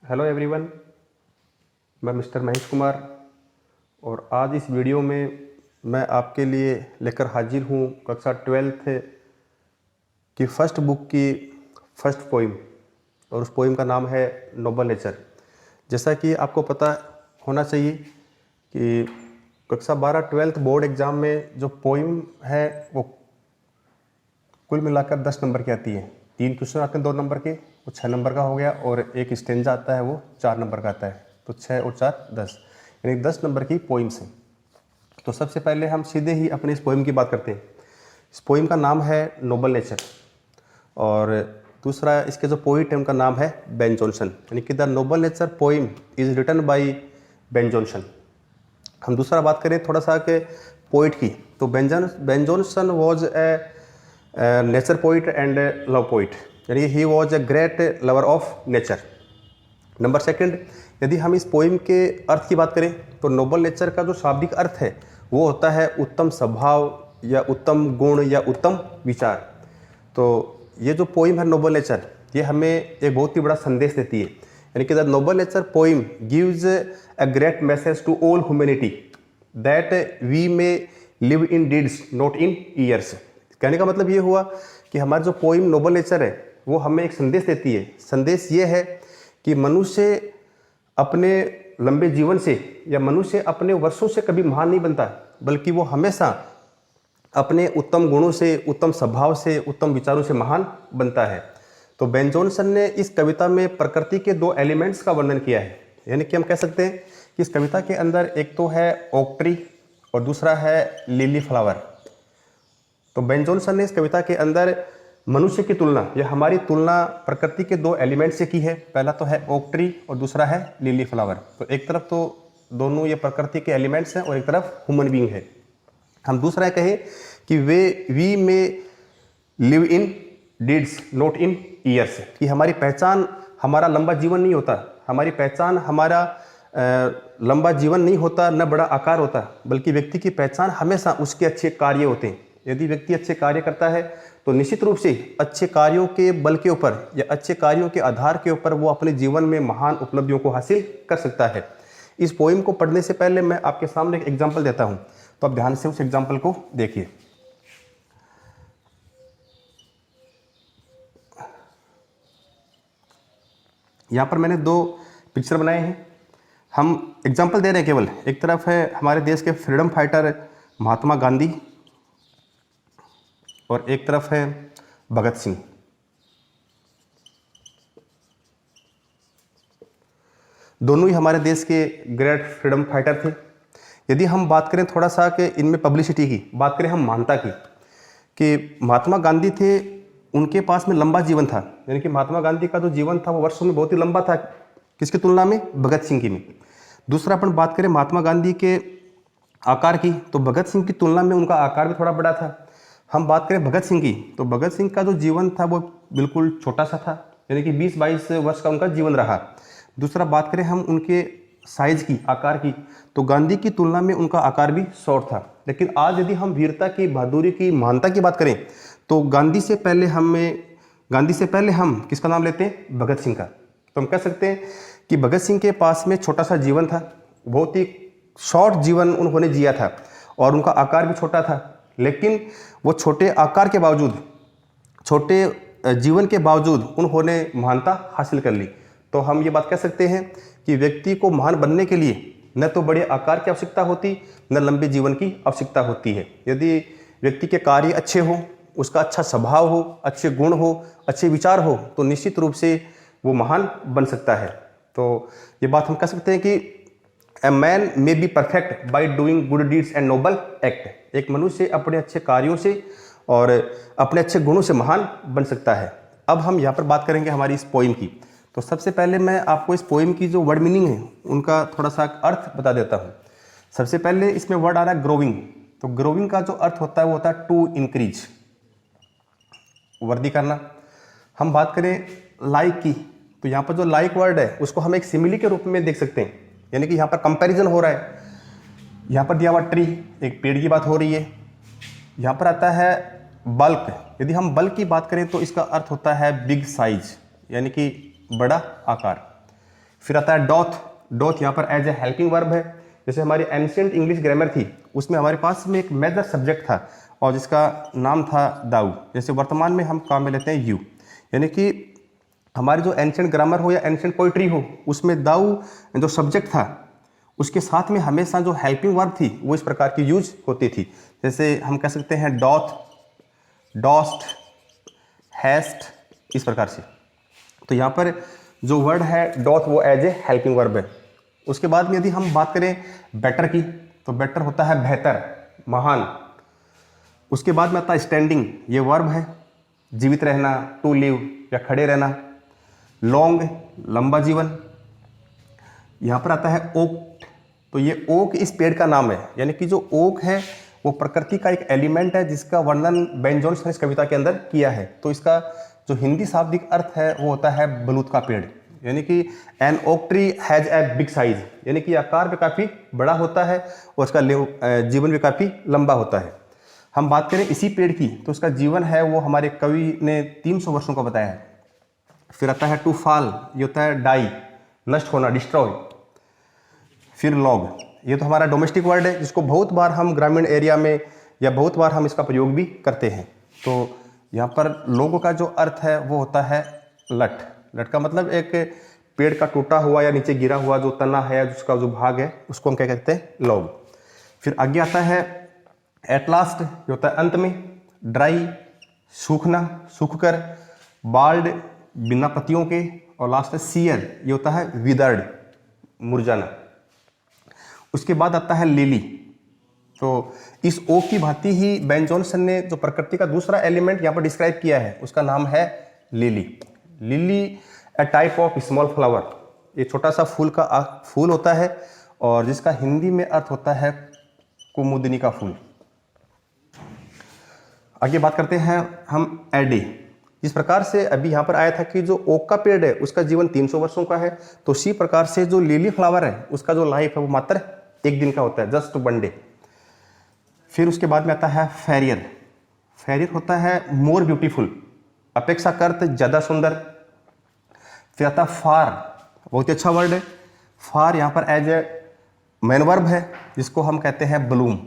Hello everyone, मैं mister Mahesh Kumar और आज इस वीडियो में मैं आपके लिए लेकर हाजिर हूँ कक्षा 12th की फर्स्ट बुक की फर्स्ट पोइम और उस पोइम का नाम है नोबल नेचर। जैसा कि आपको पता होना चाहिए कि कक्षा 12 बोर्ड एग्ज़ाम में जो पोइम है वो कुल मिलाकर 10 नंबर की आती है। 3 क्वेश्चन आते हैं 2 नंबर के, वो 6 नंबर का हो गया, और एक स्टेंजा आता है वो 4 नंबर का आता है। तो 6 और 4 10, यानी 10 नंबर की पोइम्स हैं। तो सबसे पहले हम सीधे ही अपने इस पोइम की बात करते हैं। इस पोइम का नाम है नोबल नेचर और दूसरा इसके जो पोइट है उनका नाम है बेन जॉनसन, यानी कि the noble nature poem is written by Ben Jonson. हम दूसरा बात करें थोड़ा सा के पोइट की, तो Ben Jonson was a nature poet and love poet, यानी ही was a great lover of nature. Number second, यदि हम इस पोइम के अर्थ की बात करें तो नोबल नेचर का जो शाब्दिक अर्थ है वो होता है उत्तम स्वभाव या उत्तम गुण या उत्तम विचार। तो ये जो पोइम है नोबल नेचर, ये हमें एक बहुत ही बड़ा संदेश देती है, यानी कि the noble nature poem gives a great message to all humanity that we may live in deeds not in years. कहने का मतलब ये हुआ कि हमारा जो पोइम नोबल नेचर है वो हमें एक संदेश देती है। संदेश ये है कि मनुष्य अपने लंबे जीवन से या मनुष्य अपने वर्षों से कभी महान नहीं बनता, बल्कि वो हमेशा अपने उत्तम गुणों से, उत्तम स्वभाव से, उत्तम विचारों से महान बनता है। तो बेन जॉनसन ने इस कविता में प्रकृति के 2 एलिमेंट्स का वर्णन किया है, यानी कि हम कह सकते हैं कि इस कविता के अंदर एक तो है ओक ट्री और दूसरा है लिली फ्लावर। तो बेन जॉनसन ने इस कविता के अंदर मनुष्य की तुलना या हमारी तुलना प्रकृति के 2 एलिमेंट से की है। पहला तो है ओक ट्री और दूसरा है लिली फ्लावर। तो एक तरफ तो दोनों ये प्रकृति के एलिमेंट्स हैं और एक तरफ ह्यूमन बीइंग है। हम दूसरा कहें कि वी में live in deeds not in years, कि हमारी पहचान हमारा लंबा जीवन नहीं होता, हमारी पहचान हमारा लंबा जीवन नहीं होता, न बड़ा आकार होता, बल्कि व्यक्ति की पहचान हमेशा उसके अच्छे कार्य होते हैं। यदि व्यक्ति अच्छे कार्य करता है तो निश्चित रूप से अच्छे कार्यों के बल के ऊपर या अच्छे कार्यों के आधार के ऊपर वो अपने जीवन में महान उपलब्धियों को हासिल कर सकता है। इस पोइम को पढ़ने से पहले मैं आपके सामने एक एग्जाम्पल देता हूं, तो आप ध्यान से उस एग्जाम्पल को देखिए। यहां पर मैंने 2 पिक्चर बनाए हैं। हम एग्जाम्पल दे रहे हैं केवल। एक तरफ है हमारे देश के फ्रीडम फाइटर महात्मा गांधी और एक तरफ है भगत सिंह। दोनों ही हमारे देश के ग्रेट फ्रीडम फाइटर थे। यदि हम बात करें थोड़ा सा कि इनमें पब्लिसिटी की बात करें, हम मानता की कि महात्मा गांधी थे, उनके पास में लंबा जीवन था, यानी कि महात्मा गांधी का जो जीवन था वो वर्षों में बहुत ही लंबा था। किसकी तुलना में? भगत सिंह की में। दूसरा अपन बात करें महात्मा गांधी के आकार की, तो भगत सिंह की तुलना में उनका आकार भी थोड़ा बड़ा था। हम बात करें भगत सिंह की, तो भगत सिंह का जो जीवन था वो बिल्कुल छोटा सा था, यानी कि 20-22 वर्ष का उनका जीवन रहा। दूसरा बात करें हम उनके साइज की, आकार की, तो गांधी की तुलना में उनका आकार भी शॉर्ट था। लेकिन आज यदि हम वीरता की, बहादुरी की, महानता की बात करें तो गांधी से पहले हम किसका नाम लेते हैं? भगत सिंह का। तो हम कह सकते हैं कि भगत सिंह के पास में छोटा सा जीवन था, बहुत ही शॉर्ट जीवन उन्होंने जिया था और उनका आकार भी छोटा था। लेकिन वो छोटे आकार के बावजूद, छोटे जीवन के बावजूद उन्होंने महानता हासिल कर ली। तो हम ये बात कह सकते हैं कि व्यक्ति को महान बनने के लिए न तो बड़े आकार की आवश्यकता होती, न लंबे जीवन की आवश्यकता होती है। यदि व्यक्ति के कार्य अच्छे हो, उसका अच्छा स्वभाव हो, अच्छे गुण हो, अच्छे विचार हो, तो निश्चित रूप से वो महान बन सकता है। तो ये बात हम कह सकते हैं कि A man may be perfect by doing good deeds and noble act. एक मनुष्य अपने अच्छे कार्यों से और अपने अच्छे गुणों से महान बन सकता है। अब हम यहाँ पर बात करेंगे हमारी इस पोइम की। तो सबसे पहले मैं आपको इस पोइम की जो वर्ड मीनिंग है उनका थोड़ा सा अर्थ बता देता हूँ। सबसे पहले इसमें वर्ड आ रहा है ग्रोविंग। तो ग्रोविंग का जो अर्थ होता है वो होता है टू इंक्रीज, वृद्धि करना। हम बात करें लाइक की, तो यहाँ पर जो लाइक वर्ड है उसको हम एक सिमिली के रूप में देख सकते हैं, यानी कि यहाँ पर कंपैरिजन हो रहा है। यहाँ पर दिया हुआ ट्री, एक पेड़ की बात हो रही है। यहाँ पर आता है बल्क। यदि हम बल्क की बात करें तो इसका अर्थ होता है बिग साइज, यानी कि बड़ा आकार। फिर आता है डॉथ। डॉथ यहाँ पर एज ए हेल्पिंग वर्ब है। जैसे हमारी एंशिएंट इंग्लिश ग्रामर थी, उसमें हमारे पास में एक मेजर सब्जेक्ट था और जिसका नाम था दाऊ। जैसे वर्तमान में हम काम में लेते हैं यू, यानी कि हमारी जो एंशिएंट ग्रामर हो या एंशिएंट पोइट्री हो, उसमें दाऊ जो सब्जेक्ट था उसके साथ में हमेशा जो हेल्पिंग वर्ब थी वो इस प्रकार की यूज होती थी। जैसे हम कह सकते हैं डॉथ, डॉस्ट, हैस्ट, इस प्रकार से। तो यहाँ पर जो वर्ड है डॉथ वो एज ए हेल्पिंग वर्ब है। उसके बाद में यदि हम बात करें बेटर की, तो बेटर होता है बेहतर, महान। उसके बाद में आता है स्टैंडिंग, ये वर्ब है, जीवित रहना, टू लिव या खड़े रहना। लॉन्ग, लंबा जीवन। यहाँ पर आता है ओक, तो ये ओक इस पेड़ का नाम है, यानी कि जो ओक है वो प्रकृति का एक एलिमेंट है जिसका वर्णन बेन जोन्स ने इस कविता के अंदर किया है। तो इसका जो हिंदी शाब्दिक अर्थ है वो होता है बलूत का पेड़, यानी कि an oak tree has a big size, यानी कि आकार में काफ़ी बड़ा होता है और उसका जीवन भी काफ़ी लंबा होता है। हम बात करें इसी पेड़ की, तो उसका जीवन है वो हमारे कवि ने 300 वर्षों का बताया है। फिर आता है टू फॉल, ये होता है डाई, नष्ट होना, डिस्ट्रॉय। फिर लॉग, ये तो हमारा डोमेस्टिक वर्ड है जिसको बहुत बार हम ग्रामीण एरिया में या बहुत बार हम इसका प्रयोग भी करते हैं। तो यहाँ पर लोग का जो अर्थ है वो होता है लट। लट का मतलब एक पेड़ का टूटा हुआ या नीचे गिरा हुआ जो तना है, जिसका जो भाग है, उसको हम क्या कहते हैं, लॉग। फिर आगे आता है एट लास्ट, ये होता है अंत में। ड्राई, सूखना, सूख कर। बाल्ड, बिना पत्तियों के। और लास्ट है सियर, ये होता है विदर्ड, मुरझाना। उसके बाद आता है लिली। तो इस ओ की भांति ही बेन जॉनसन ने जो प्रकृति का दूसरा एलिमेंट यहाँ पर डिस्क्राइब किया है उसका नाम है lily. Lily A type of small flower, ये छोटा सा फूल होता है और जिसका हिंदी में अर्थ होता है कुमुदिनी का फूल। आगे बात करते हैं हम एडे। जिस प्रकार से अभी यहाँ पर आया था कि जो ओक का पेड़ है उसका जीवन 300 वर्षों का है, तो उसी प्रकार से जो लिली फ्लावर है उसका जो लाइफ है वो मात्र 1 दिन का होता है, जस्ट 1 डे। फिर उसके बाद में आता है फेरियर। फेरियर होता है मोर ब्यूटीफुल, अपेक्षाकृत ज़्यादा सुंदर। फिर आता है फार, बहुत ही अच्छा वर्ड है। फार यहाँ पर एज ए मैन वर्ब है जिसको हम कहते हैं ब्लूम,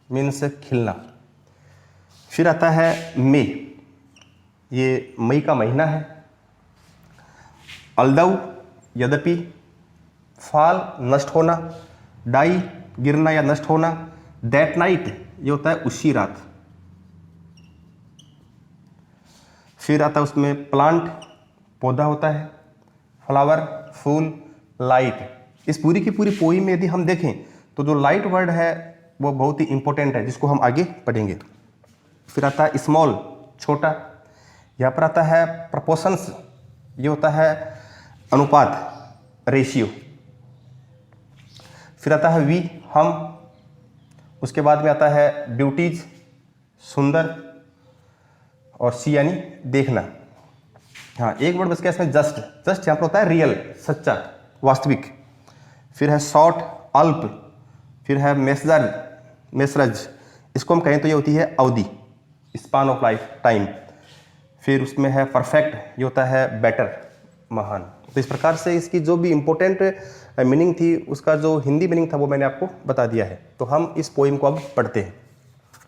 मीन्स खिलना। फिर आता है मे, ये मई का महीना है। अल्दौ, यद्यपि। फाल, नष्ट होना। डाई, गिरना या नष्ट होना। दैट नाइट, ये होता है उसी रात। फिर आता है उसमें प्लांट, पौधा होता है। फ्लावर, फूल। लाइट, इस पूरी की पूरी पोइम में यदि हम देखें तो जो लाइट वर्ड है वो बहुत ही इंपॉर्टेंट है जिसको हम आगे पढ़ेंगे। फिर आता है स्मॉल, छोटा। यहाँ पर आता है प्रपोर्शंस, ये होता है अनुपात, रेशियो। फिर आता है वी, हम। उसके बाद में आता है ड्यूटीज, सुंदर। और सी यानी देखना। हाँ, एक वर्ड बस क्या इसमें, जस्ट। जस्ट यहाँ पर होता है रियल, सच्चा, वास्तविक। फिर है शॉर्ट, अल्प। फिर है मेसर, मेसरज, इसको हम कहें तो ये होती है अवधि, स्पान ऑफ लाइफ, टाइम। फिर उसमें है परफेक्ट, ये होता है बेटर, महान। तो इस प्रकार से इसकी जो भी इम्पोर्टेंट मीनिंग थी उसका जो हिंदी मीनिंग था वो मैंने आपको बता दिया है। तो हम इस पोइम को अब पढ़ते हैं।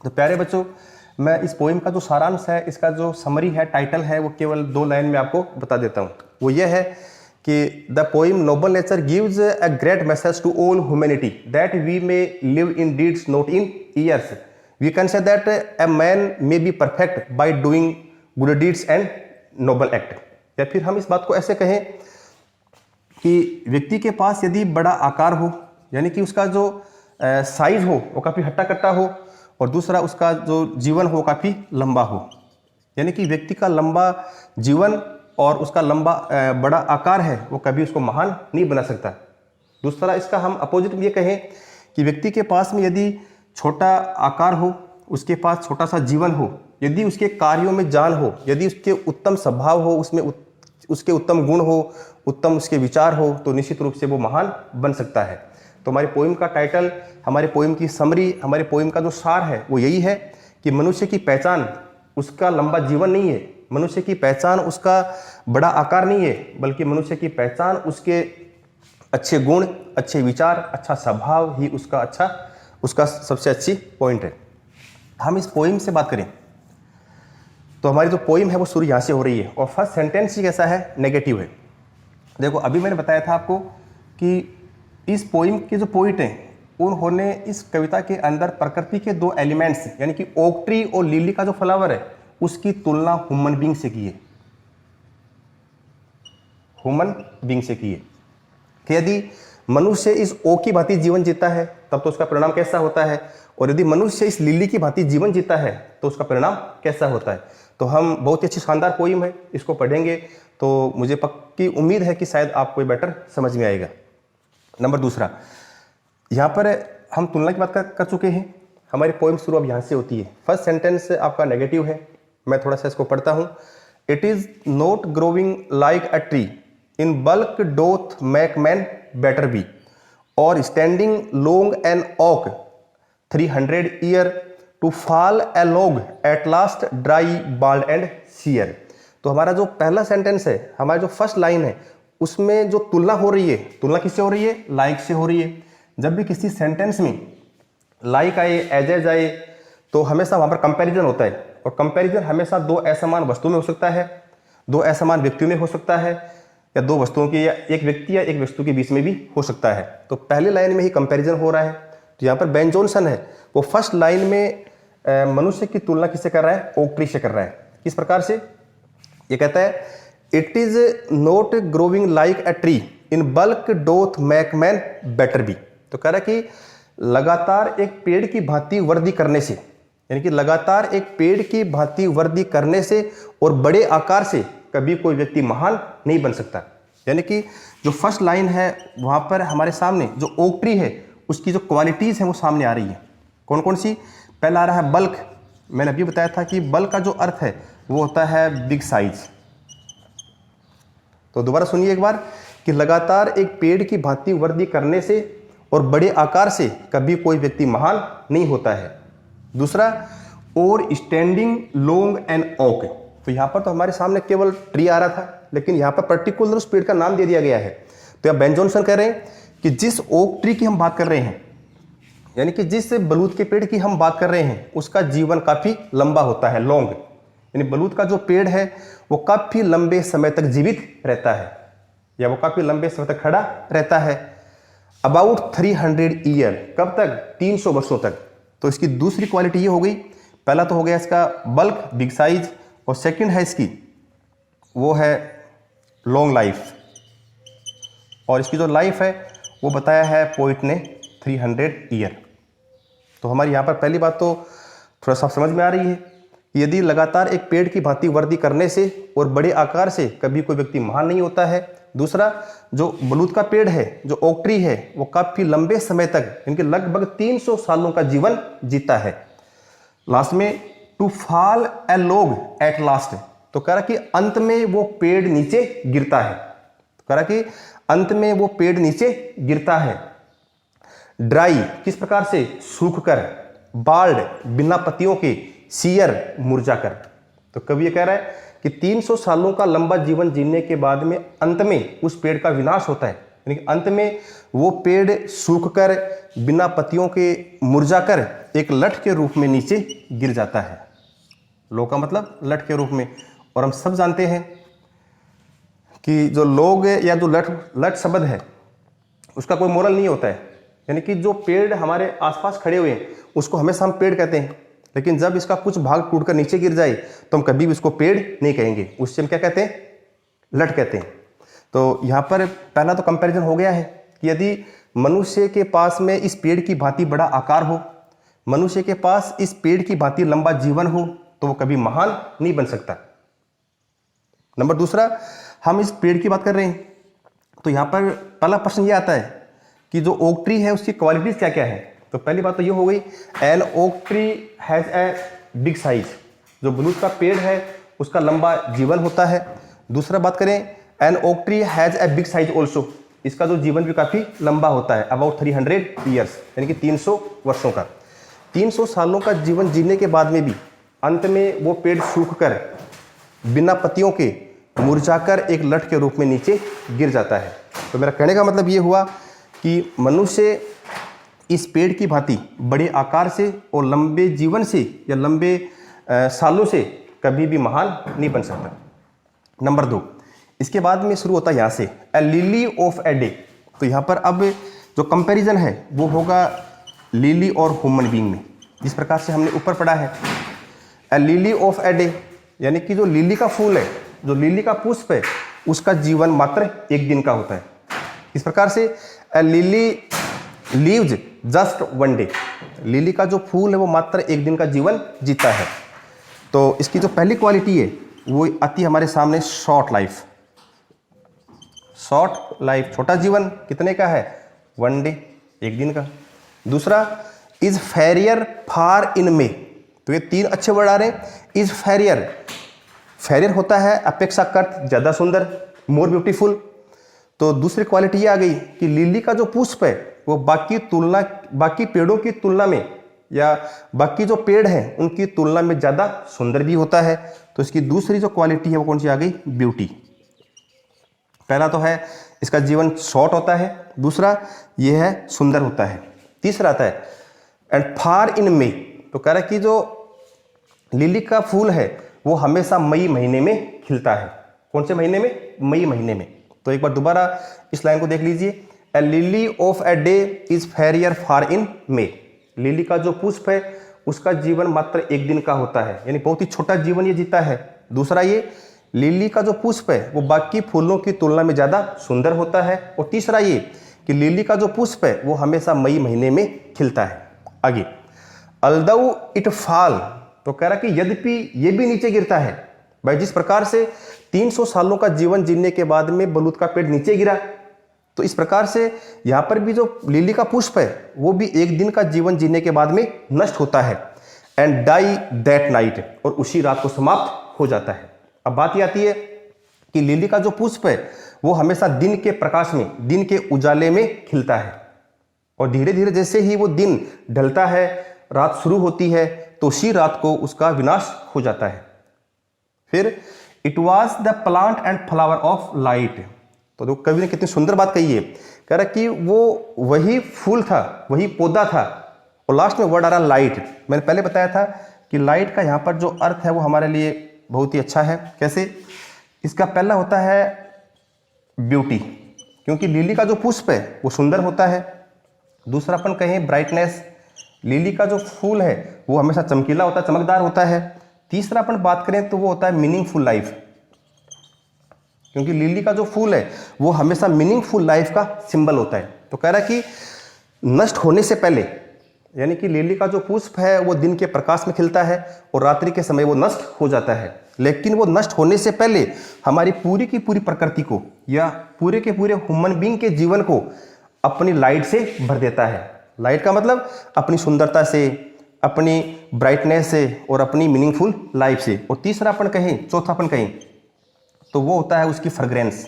तो प्यारे बच्चों, मैं इस पोइम का जो सारांश है, इसका जो समरी है, टाइटल है, वो केवल 2 लाइन में आपको बता देता हूँ। वो ये है कि the poem noble nature gives a great message to all humanity that we may live in deeds not in years. We can say that a man may be perfect by doing good deeds and noble act. या फिर हम इस बात को ऐसे कहें कि व्यक्ति के पास यदि बड़ा आकार हो, यानी कि उसका जो साइज हो वो काफ़ी हट्टा कट्टा हो, और दूसरा उसका जो जीवन हो काफ़ी लंबा हो, यानी कि व्यक्ति का लंबा जीवन और उसका लंबा बड़ा आकार है वो कभी उसको महान नहीं बना सकता। दूसरा इसका हम अपोजिट ये कहें कि व्यक्ति के पास में यदि छोटा आकार हो, उसके पास छोटा सा जीवन हो, यदि उसके कार्यों में जान हो, यदि उसके उत्तम स्वभाव हो, उसमें उसके उत्तम गुण हो, उत्तम उसके विचार हो, तो निश्चित रूप से वो महान बन सकता है। तो हमारी पोइम का टाइटल, हमारे पोइम की समरी, हमारे पोइम का जो सार है वो यही है कि मनुष्य की पहचान उसका लंबा जीवन नहीं है, मनुष्य की पहचान उसका बड़ा आकार नहीं है, बल्कि मनुष्य की पहचान उसके अच्छे गुण, अच्छे विचार, अच्छा स्वभाव ही उसका सबसे अच्छी पॉइंट है। हम इस पोइम से बात करें तो हमारी जो पोइम है वो शुरू यहाँ से हो रही है और फर्स्ट सेंटेंस ही कैसा है, नेगेटिव है। देखो अभी मैंने बताया था आपको कि इस पोइम के जो पोइट हैं उन्होंने इस कविता के अंदर प्रकृति के दो एलिमेंट्स यानी कि ओक ट्री और लिली का जो फ्लावर है उसकी तुलना ह्यूमन बीइंग से की है, ह्यूमन बीइंग से की है कि यदि मनुष्य इस ओक की भांति जीवन जीता है तब तो उसका परिणाम कैसा होता है, और यदि मनुष्य इस लिली की भांति जीवन जीता है तो उसका परिणाम कैसा होता है। तो हम बहुत ही अच्छी शानदार पोइम है, इसको पढ़ेंगे तो मुझे पक्की उम्मीद है कि शायद आपको बेटर समझ में आएगा। नंबर दूसरा, यहाँ पर हम तुलना की बात कर चुके हैं। हमारी पोइम शुरू अब यहाँ से होती है। फर्स्ट सेंटेंस आपका नेगेटिव है, मैं थोड़ा सा इसको पढ़ता हूँ। It is not growing like a tree in bulk doth make man better be or standing long an oak 300 year to fall a log at last dry bald and sear. तो हमारा जो पहला सेंटेंस है, हमारी जो first line है, उसमें जो तुलना हो रही है, तुलना किससे हो रही है, लाइक से हो रही है। जब भी किसी सेंटेंस में लाइक आए, एज आए तो हमेशा वहां पर कंपैरिजन होता है, और कंपैरिजन हमेशा दो असमान वस्तुओं में हो सकता है, दो असमान व्यक्तियों में हो सकता है, या दो वस्तुओं की या एक व्यक्ति या एक वस्तु के बीच में भी हो सकता है। तो पहली लाइन में ही कंपैरिजन हो रहा है। तो यहाँ पर बेन जॉनसन है वो फर्स्ट लाइन में मनुष्य की तुलना किससे कर रहा है, ओक ट्री से कर रहा है। किस प्रकार से, ये कहता है it is not growing like a tree in bulk doth make man better be. तो कह रहा है कि लगातार एक पेड़ की भांति वृद्धि करने से, यानी कि लगातार एक पेड़ की भांति वृद्धि करने से और बड़े आकार से कभी कोई व्यक्ति महान नहीं बन सकता। यानी कि जो फर्स्ट लाइन है वहां पर हमारे सामने जो ओक ट्री है उसकी जो क्वालिटीज है वो सामने आ रही है। कौन कौन सी, पहला आ रहा है बल्क। मैंने अभी बताया था कि बल्क का जो अर्थ है वो होता है बिग साइज। तो दोबारा सुनिए एक बार कि लगातार एक पेड़ की भांति वृद्धि करने से और बड़े आकार से कभी कोई व्यक्ति महान नहीं होता है। दूसरा, और स्टैंडिंग लॉन्ग एंड ओक। तो यहाँ पर तो हमारे सामने केवल ट्री आ रहा था, लेकिन यहाँ पर पर्टिकुलर उस पेड़ का नाम दे दिया गया है। तो यहाँ बेन जॉनसन कह रहे हैं कि जिस ओक ट्री की हम बात कर रहे हैं, यानी कि जिस बलूत के पेड़ की हम बात कर रहे हैं, उसका जीवन काफी लंबा होता है, लॉन्ग। यानी बलूत का जो पेड़ है वो काफी लंबे समय तक जीवित रहता है, या वो काफी लंबे समय तक खड़ा रहता है। अबाउट 300 ईयर, कब तक, 300 वर्षों तक। तो इसकी दूसरी क्वालिटी ये हो गई, पहला तो हो गया इसका बल्क, बिग साइज, और सेकंड है इसकी वो है लॉन्ग लाइफ। और इसकी जो लाइफ है वो बताया है पोइट ने 300 ईयर। तो हमारी यहाँ पर पहली बात तो थोड़ा सा समझ में आ रही है कि यदि लगातार एक पेड़ की भांति वृद्धि करने से और बड़े आकार से कभी कोई व्यक्ति महान नहीं होता है। दूसरा, जो बलूत का पेड़ है, जो ओक ट्री है, वो काफी लंबे समय तक, इनके लगभग 300 सालों का जीवन जीता है। लास्ट में to fall a log at last. तो कह रहा कि अंत में वो पेड़ नीचे गिरता है। तो कह रहा कि अंत में वो पेड़ नीचे गिरता है। ड्राई, किस प्रकार से, सूख कर। बाल्ड, बिना पत्तियों के। सीयर, मुरझाकर। तो कवि ये कह रहा है कि 300 सालों का लंबा जीवन जीने के बाद में अंत में उस पेड़ का विनाश होता है, यानी कि अंत में वो पेड़ सूखकर, बिना पत्तियों के, मुरझाकर एक लठ के रूप में नीचे गिर जाता है। लो का मतलब लठ के रूप में। और हम सब जानते हैं कि जो लोग या जो लठ शब्द है उसका कोई मोरल नहीं होता है, यानी कि जो पेड़ हमारे आसपास खड़े हुए हैं उसको हमेशा हम पेड़ कहते हैं, लेकिन जब इसका कुछ भाग टूटकर नीचे गिर जाए तो हम कभी भी इसको पेड़ नहीं कहेंगे, उससे हम क्या कहते हैं, लठ कहते हैं। तो यहाँ पर पहला तो कंपैरिजन हो गया है कि यदि मनुष्य के पास में इस पेड़ की भांति बड़ा आकार हो, मनुष्य के पास इस पेड़ की भांति लंबा जीवन हो, तो वो कभी महान नहीं बन सकता। नंबर दूसरा, हम इस पेड़ की बात कर रहे हैं तो यहाँ पर पहला प्रश्न ये आता है कि जो ओक ट्री है उसकी क्वालिटीज क्या क्या है। तो पहली बात तो ये हो गई, an oak tree has a big size. जो बलूत का पेड़ है उसका लंबा जीवन होता है। दूसरा बात करें, an oak tree has a big size also. इसका जो जीवन भी काफी लंबा होता है, अबाउट 300 ईयर्स, यानी कि 300 वर्षों का। 300 सालों का जीवन जीने के बाद में भी अंत में वो पेड़ सूखकर, बिना पत्तियों के, मुरझाकर एक लठ के रूप में नीचे गिर जाता है। तो मेरा कहने का मतलब ये हुआ कि मनुष्य इस पेड़ की भांति बड़े आकार से और लंबे जीवन से या लंबे सालों से कभी भी महान नहीं बन सकता। नंबर 2, इसके बाद में शुरू होता है यहाँ से a lily of a day. तो यहाँ पर अब जो कंपैरिजन है वो होगा लिली और ह्यूमन बीइंग में, जिस प्रकार से हमने ऊपर पढ़ा है a lily of a day, यानी कि जो लिली का फूल है, जो लिली का पुष्प है, उसका जीवन मात्र एक दिन का होता है। इस प्रकार से a lily lives just one day, lily का जो फूल है वो मात्र एक दिन का जीवन जीता है। तो इसकी जो पहली क्वालिटी है वो आती है हमारे सामने शॉर्ट लाइफ। शॉर्ट लाइफ, छोटा जीवन, कितने का है? वन डे, एक दिन का। दूसरा इज फेरियर फार इन मे, तो ये 3 अच्छे वर्ड आ रहे हैं। इज फेरियर, फेरियर होता है अपेक्षाकृत ज़्यादा सुंदर, मोर ब्यूटीफुल। तो दूसरी क्वालिटी ये आ गई कि लिली का जो पुष्प है वो बाकी पेड़ों की तुलना में या बाकी जो पेड़ हैं उनकी तुलना में ज़्यादा सुंदर भी होता है। तो इसकी दूसरी जो क्वालिटी है वो कौन सी आ गई? ब्यूटी। पहला तो है इसका जीवन शॉर्ट होता है, दूसरा ये है सुंदर होता है, तीसरा आता है एंड फार इन मे। तो कह रहा है कि जो लिली का फूल है वो हमेशा मई महीने में खिलता है। कौन से महीने में? मई महीने में। तो एक बार दोबारा इस लाइन को देख लीजिए, a lily of a day is fairer far in May. Lily का जो पुष्प है उसका जीवन मात्र एक दिन का होता है, यानी बहुत ही छोटा जीवन ये जीता है। दूसरा ये लिली का जो पुष्प है वो बाकी फूलों की तुलना में ज़्यादा सुंदर होता है। और तीसरा ये कि लिली का जो पुष्प है वो हमेशा मई महीने में खिलता है। आगे अल्दौ इट फॉल, तो कह रहा कि यद्यपि ये भी नीचे गिरता है। भाई जिस प्रकार से 300 सालों का जीवन जीने के बाद में बलूत का पेड़ नीचे गिरा, तो इस प्रकार से यहाँ पर भी जो लिली का पुष्प है वो भी एक दिन का जीवन जीने के बाद में नष्ट होता है एंड डाई दैट नाइट, और उसी रात को समाप्त हो जाता है। अब बात ये आती है कि लिली का जो पुष्प है वो हमेशा दिन के प्रकाश में, दिन के उजाले में खिलता है, और धीरे धीरे जैसे ही वो दिन ढलता है, रात शुरू होती है, तो उसी रात को उसका विनाश हो जाता है। फिर it was the plant and flower of light, तो कवि ने कितनी सुंदर बात कही है। कह रहा कि वो वही फूल था, वही पौधा था, और लास्ट में वर्ड आ रहा लाइट। मैंने पहले बताया था कि लाइट का यहाँ पर जो अर्थ है वो हमारे लिए बहुत ही अच्छा है। कैसे? इसका पहला होता है ब्यूटी, क्योंकि लिली का जो पुष्प है वो सुंदर होता है। दूसरा अपन कहें ब्राइटनेस, लिली का जो फूल है वो हमेशा चमकीला होता है, चमकदार होता है। तीसरा अपन बात करें तो वो होता है मीनिंगफुल लाइफ, क्योंकि लिली का जो फूल है वो हमेशा मीनिंगफुल लाइफ का सिंबल होता है। तो कह रहा है कि नष्ट होने से पहले, यानी कि लिली का जो पुष्प है वो दिन के प्रकाश में खिलता है और रात्रि के समय वो नष्ट हो जाता है, लेकिन वो नष्ट होने से पहले हमारी पूरी की पूरी प्रकृति को या पूरे के पूरे ह्यूमन बीइंग के जीवन को अपनी लाइट से भर देता है। लाइट का मतलब अपनी सुंदरता से, अपनी ब्राइटनेस से और अपनी मीनिंगफुल लाइफ से। और तीसरा अपन कहें, चौथा अपन कहें तो वो होता है उसकी फ्रेग्रेंस,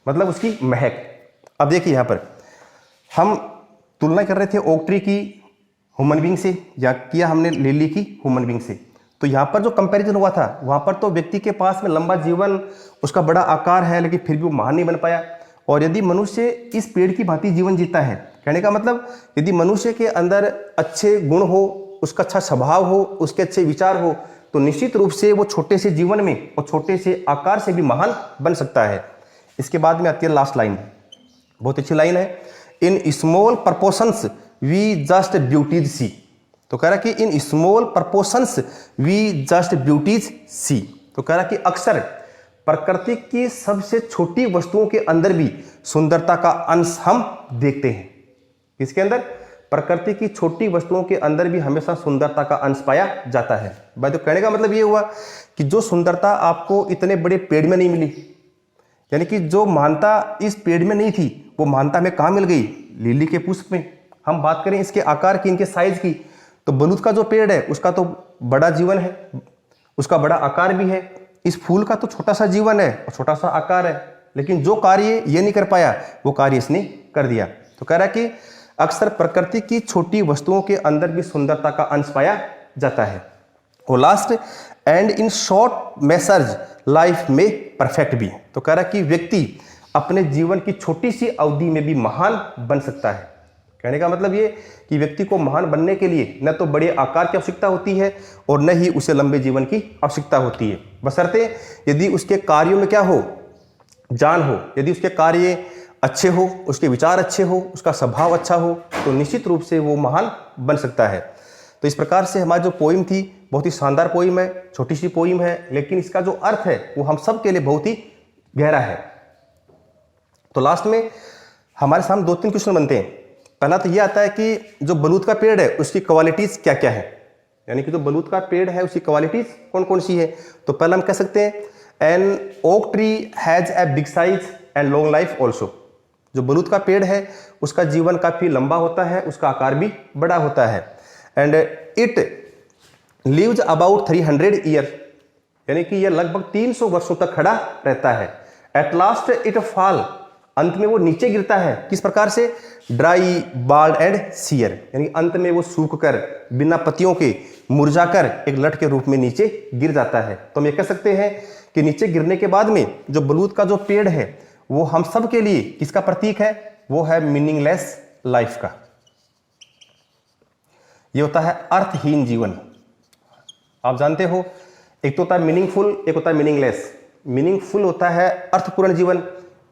मतलब उसकी महक। अब देखिए यहाँ पर हम तुलना कर रहे थे ओक ट्री की ह्यूमन बीइंग से, या किया हमने लिली की ह्यूमन बीइंग से। तो यहाँ पर जो कंपैरिजन हुआ था वहाँ पर तो व्यक्ति के पास में लंबा जीवन, उसका बड़ा आकार है, लेकिन फिर भी वो महान नहीं बन पाया। और यदि मनुष्य इस पेड़ की भांति जीवन जीता है, कहने का मतलब यदि मनुष्य के अंदर अच्छे गुण हो, उसका अच्छा स्वभाव हो, उसके अच्छे विचार हो, तो निश्चित रूप से वो छोटे से जीवन में और छोटे से आकार से भी महान बन सकता है। इसके बाद में आती है लास्ट लाइन, बहुत अच्छी लाइन है, in small proportions we just beauties see. तो कह रहा कि in small proportions we just beauties see. तो कह रहा कि अक्सर प्रकृति की सबसे छोटी वस्तुओं के अंदर भी सुंदरता का अंश हम देखते हैं। इसके अंदर प्रकृति की छोटी वस्तुओं के अंदर भी हमेशा सुंदरता का अंश पाया जाता है। भाई तो कहने का मतलब ये हुआ कि जो सुंदरता आपको इतने बड़े पेड़ में नहीं मिली, यानी कि जो महानता इस पेड़ में नहीं थी वो महानता हमें कहाँ मिल गई? लिली के पुष्प में। हम बात करें इसके आकार की, इनके साइज की, तो बलूत का जो पेड़ है उसका तो बड़ा जीवन है, उसका बड़ा आकार भी है। इस फूल का तो छोटा सा जीवन है और छोटा सा आकार है, लेकिन जो कार्य ये नहीं कर पाया वो कार्य इसने कर दिया। तो कह रहा है कि अक्सर प्रकृति की छोटी वस्तुओं के अंदर भी सुंदरता का अंश पाया जाता है। और last and in short messrs life में परफेक्ट भी। तो कह रहा है कि व्यक्ति अपने जीवन की छोटी सी अवधि में भी महान बन सकता है। कहने का मतलब ये कि व्यक्ति को महान बनने के लिए न तो बड़े आकार की आवश्यकता होती है और न ही उसे लंबे जीवन की आवश्यकता होती है, बशर्ते यदि उसके कार्यों में क्या हो, जान हो, यदि उसके कार्य अच्छे हो, उसके विचार अच्छे हो, उसका स्वभाव अच्छा हो, तो निश्चित रूप से वो महान बन सकता है। तो इस प्रकार से हमारी जो पोइम थी बहुत ही शानदार पोइम है, छोटी सी पोइम है, लेकिन इसका जो अर्थ है वो हम सब के लिए बहुत ही गहरा है। तो लास्ट में हमारे सामने 2-3 क्वेश्चन बनते हैं। पहला तो ये आता है कि जो बलूत का पेड़ है उसकी क्वालिटीज क्या क्या है, यानी कि जो बलूत का पेड़ है उसकी क्वालिटीज कौन कौन सी है। तो पहला हम कह सकते हैं an oak tree has a big size and long life also. जो बलूत का पेड़ है उसका जीवन काफी लंबा होता है, उसका आकार भी बड़ा होता है। And it lives about 300 year, यानी कि यह लगभग 300 वर्षों तक खड़ा रहता है। एट लास्ट इट फॉल, अंत में वो नीचे गिरता है। किस प्रकार से, ड्राई बाल्ड एंड सियर, यानी अंत में वो सूख कर बिना पत्तियों के मुरझाकर एक लठ के रूप में नीचे गिर जाता है। तो हम ये कह सकते हैं कि नीचे गिरने के बाद में जो बलूत का जो पेड़ है वो हम सब के लिए किसका प्रतीक है, वो है मीनिंगलेस लाइफ का। ये होता है अर्थहीन जीवन। आप जानते हो एक तो होता है मीनिंगफुल, एक होता है मीनिंगलेस। मीनिंगफुल होता है अर्थपूर्ण जीवन,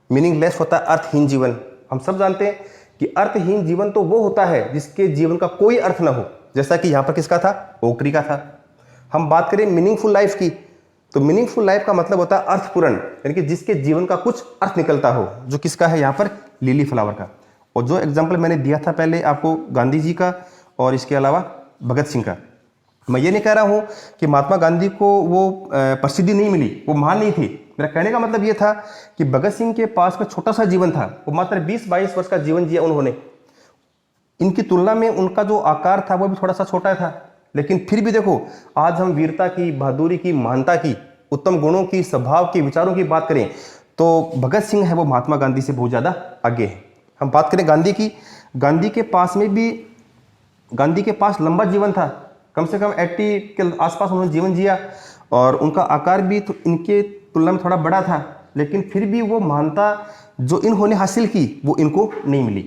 मीनिंगलेस होता है अर्थहीन जीवन। हम सब जानते हैं कि अर्थहीन जीवन तो वो होता है जिसके जीवन का कोई अर्थ ना हो, जैसा कि यहां पर किसका था, ओक ट्री का था। हम बात करें मीनिंगफुल लाइफ की, तो मीनिंगफुल लाइफ का मतलब होता है अर्थपूर्ण, यानी कि जिसके जीवन का कुछ अर्थ निकलता हो, जो किसका है यहाँ पर, लिली फ्लावर का। और जो एग्जाम्पल मैंने दिया था पहले आपको गांधी जी का और इसके अलावा भगत सिंह का। मैं ये नहीं कह रहा हूँ कि महात्मा गांधी को वो प्रसिद्धि नहीं मिली, वो महान नहीं थी। मेरा कहने का मतलब ये था कि भगत सिंह के पास में छोटा सा जीवन था, वो मात्र 20-22 वर्ष का जीवन जिया उन्होंने। इनकी तुलना में उनका जो आकार था वो भी थोड़ा सा छोटा था, लेकिन फिर भी देखो आज हम वीरता की, बहादुरी की, महानता की, उत्तम गुणों की, स्वभाव की, विचारों की बात करें तो भगत सिंह है वो महात्मा गांधी से बहुत ज़्यादा आगे है। हम बात करें गांधी की, गांधी के पास में भी, गांधी के पास लंबा जीवन था, कम से कम 80 के आसपास उन्होंने जीवन जिया और उनका आकार भी तो इनके तुलना में थोड़ा बड़ा था, लेकिन फिर भी वो महानता जो इन्होंने हासिल की वो इनको नहीं मिली।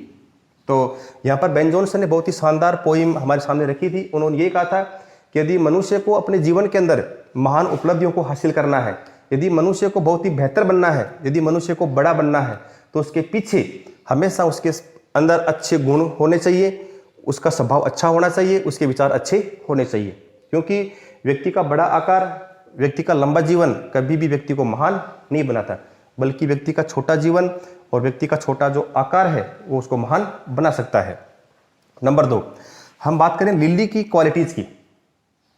तो यहाँ पर बेन जॉनसन ने बहुत ही शानदार पोइम हमारे सामने रखी थी। उन्होंने ये कहा था कि यदि मनुष्य को अपने जीवन के अंदर महान उपलब्धियों को हासिल करना है, यदि मनुष्य को बहुत ही बेहतर बनना है, यदि मनुष्य को बड़ा बनना है, तो उसके पीछे हमेशा उसके अंदर अच्छे गुण होने चाहिए, उसका स्वभाव अच्छा होना चाहिए, उसके विचार अच्छे होने चाहिए। क्योंकि व्यक्ति का बड़ा आकार, व्यक्ति का लंबा जीवन कभी भी व्यक्ति को महान नहीं बनाता, बल्कि व्यक्ति का छोटा जीवन और व्यक्ति का छोटा जो आकार है वो उसको महान बना सकता है। नंबर 2, हम बात करें लिली की क्वालिटीज की,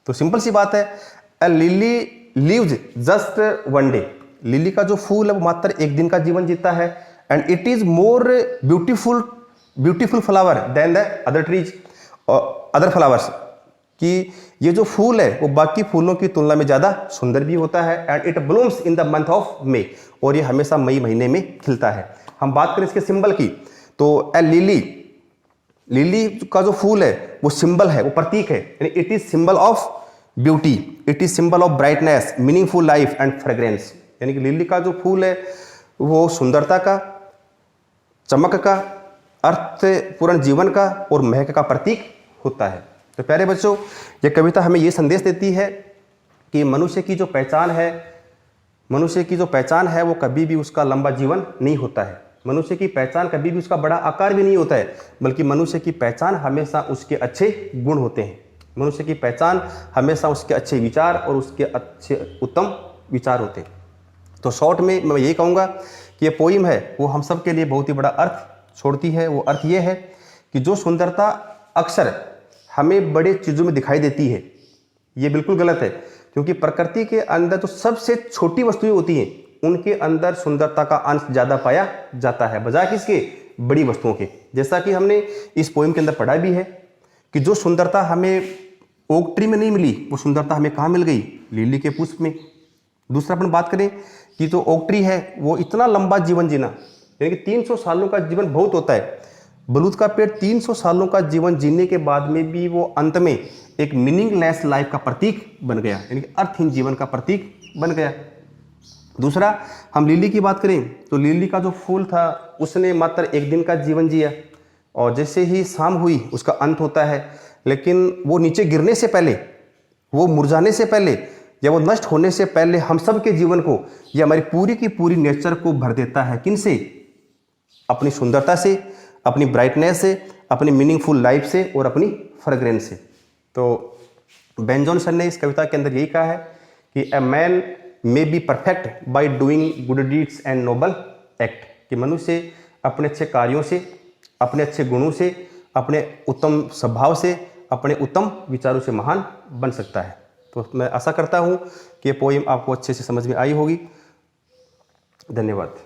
तो सिंपल सी बात है, a lily lives just 1 day. Lily का जो फूल है वो मात्र 1 दिन का जीवन जीता है। And it is more beautiful flower than the other trees और अदर फ्लावर्स, कि ये जो फूल है वो बाकी फूलों की तुलना में ज़्यादा सुंदर भी होता है। And it blooms in the month of May, और ये हमेशा मई महीने में खिलता है। हम बात करें इसके सिंबल की, तो ए लिली, लिली का जो फूल है वो सिंबल है, वो प्रतीक है, यानी it is symbol of beauty, it is symbol of brightness, meaningful life and fragrance. यानी कि लिली का जो फूल है वो सुंदरता का, चमक का, अर्थपूर्ण जीवन का और महक का प्रतीक होता है। तो प्यारे बच्चों, ये कविता हमें ये संदेश देती है कि मनुष्य की जो पहचान है, मनुष्य की जो पहचान है वो कभी भी उसका लंबा जीवन नहीं होता है। मनुष्य की पहचान कभी भी उसका बड़ा आकार भी नहीं होता है, बल्कि मनुष्य की पहचान हमेशा उसके अच्छे गुण होते हैं। मनुष्य की पहचान हमेशा उसके अच्छे विचार और उसके अच्छे उत्तम विचार होते हैं। तो शॉर्ट में मैं यही कहूँगा कि ये पोइम है वो हम सब के लिए बहुत ही बड़ा अर्थ छोड़ती है। वो अर्थ ये है कि जो सुंदरता अक्सर हमें बड़े चीज़ों में दिखाई देती है, ये बिल्कुल गलत है, क्योंकि प्रकृति के अंदर जो सबसे छोटी वस्तुएं होती हैं उनके अंदर सुंदरता का अंश ज़्यादा पाया जाता है, बजाय किसके, बड़ी वस्तुओं के। जैसा कि हमने इस पोइम के अंदर पढ़ा भी है कि जो सुंदरता हमें ओक ट्री में नहीं मिली वो सुंदरता हमें कहाँ मिल गई, लिली के पुष्प में। दूसरा अपन बात करें कि जो ओक ट्री है वो इतना लंबा जीवन जीना, यानी कि 300 सालों का जीवन बहुत होता है। बलूत का पेड़ 300 सालों का जीवन जीने के बाद में भी वो अंत में एक मीनिंगलेस लाइफ का प्रतीक बन गया, यानी कि अर्थहीन जीवन का प्रतीक बन गया। दूसरा, हम लिली की बात करें तो लिली का जो फूल था उसने मात्र एक दिन का जीवन जिया और जैसे ही शाम हुई उसका अंत होता है, लेकिन वो नीचे गिरने से पहले, वो मुरझाने से पहले या वो नष्ट होने से पहले हम सब के जीवन को, ये हमारी पूरी की पूरी नेचर को भर देता है। किनसे? अपनी सुंदरता से, अपनी ब्राइटनेस से, अपनी मीनिंगफुल लाइफ से और अपनी फ्रेग्रेंस से। तो बेन जॉनसन ने इस कविता के अंदर यही कहा है कि a man may be perfect by doing good deeds and noble act, कि मनुष्य अपने अच्छे कार्यों से, अपने अच्छे गुणों से, अपने उत्तम स्वभाव से, अपने उत्तम विचारों से महान बन सकता है। तो मैं आशा करता हूँ कि ये पोइम आपको अच्छे से समझ में आई होगी। धन्यवाद।